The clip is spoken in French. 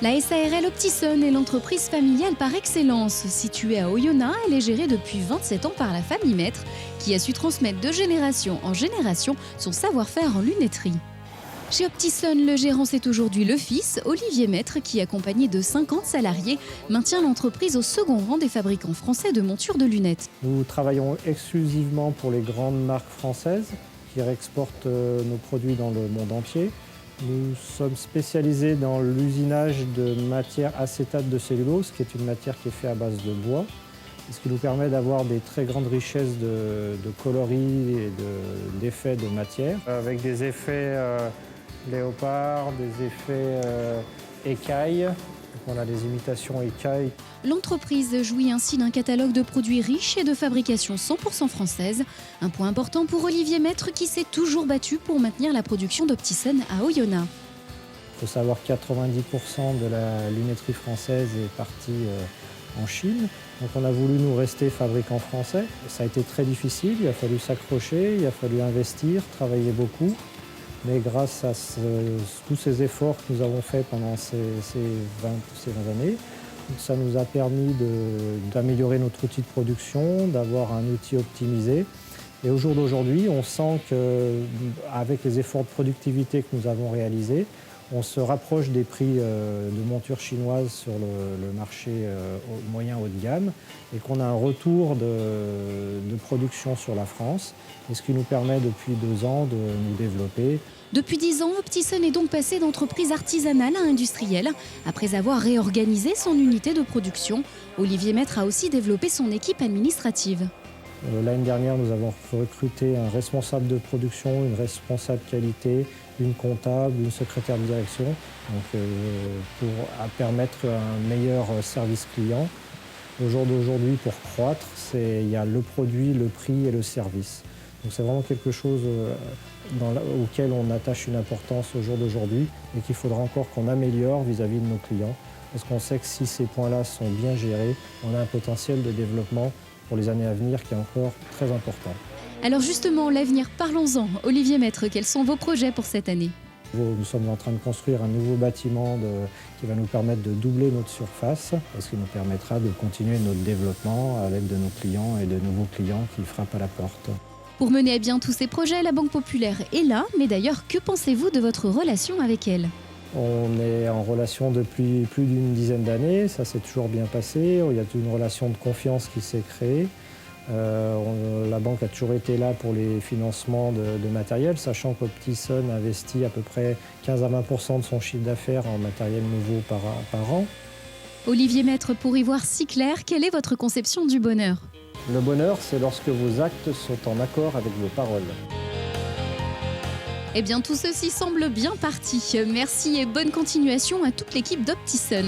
La SARL Optison est l'entreprise familiale par excellence. Située à Oyonnax, elle est gérée depuis 27 ans par la famille Maître, qui a su transmettre de génération en génération son savoir-faire en lunetterie. Chez Optison, le gérant c'est aujourd'hui le fils, Olivier Maître, qui, accompagné de 50 salariés, maintient l'entreprise au second rang des fabricants français de montures de lunettes. Nous travaillons exclusivement pour les grandes marques françaises qui réexportent nos produits dans le monde entier. Nous sommes spécialisés dans l'usinage de matière acétate de cellulose, qui est une matière qui est faite à base de bois, ce qui nous permet d'avoir des très grandes richesses de coloris et d'effets de matière, avec des effets léopard, des effets écailles. On a des imitations écailles. L'entreprise jouit ainsi d'un catalogue de produits riches et de fabrication 100% française. Un point important pour Olivier Maître qui s'est toujours battu pour maintenir la production d'Optison à Oyonnax. Il faut savoir que 90% de la lunetterie française est partie en Chine. Donc on a voulu nous rester fabricants français. Ça a été très difficile, il a fallu s'accrocher, il a fallu investir, travailler beaucoup. Mais grâce à tous ces efforts que nous avons faits pendant ces 20 années, ça nous a permis d'améliorer notre outil de production, d'avoir un outil optimisé. Et au jour d'aujourd'hui, on sent qu'avec les efforts de productivité que nous avons réalisés, on se rapproche des prix de montures chinoises sur le marché moyen haut de gamme et qu'on a un retour de production sur la France, et ce qui nous permet depuis 2 ans de nous développer. Depuis 10 ans, Optison est donc passé d'entreprise artisanale à industrielle. Après avoir réorganisé son unité de production, Olivier Maître a aussi développé son équipe administrative. L'année dernière, nous avons recruté un responsable de production, une responsable qualité, une comptable, une secrétaire de direction, donc, pour permettre un meilleur service client. Au jour d'aujourd'hui, pour croître, il y a le produit, le prix et le service. Donc c'est vraiment quelque chose auquel on attache une importance au jour d'aujourd'hui et qu'il faudra encore qu'on améliore vis-à-vis de nos clients. Parce qu'on sait que si ces points-là sont bien gérés, on a un potentiel de développement pour les années à venir qui est encore très important. Alors justement, l'avenir, parlons-en. Olivier Maître, quels sont vos projets pour cette année ? Nous sommes en train de construire un nouveau bâtiment qui va nous permettre de doubler notre surface, ce qui nous permettra de continuer notre développement avec de nos clients et de nouveaux clients qui frappent à la porte. Pour mener à bien tous ces projets, la Banque Populaire est là, mais d'ailleurs, que pensez-vous de votre relation avec elle ? On est en relation depuis plus d'une dizaine d'années, ça s'est toujours bien passé, il y a une relation de confiance qui s'est créée. La banque a toujours été là pour les financements de matériel, sachant qu'Optison investit à peu près 15 à 20% de son chiffre d'affaires en matériel nouveau par an. Olivier Maître, pour y voir si clair, quelle est votre conception du bonheur ? Le bonheur, c'est lorsque vos actes sont en accord avec vos paroles. Eh bien, tout ceci semble bien parti. Merci et bonne continuation à toute l'équipe d'Optison.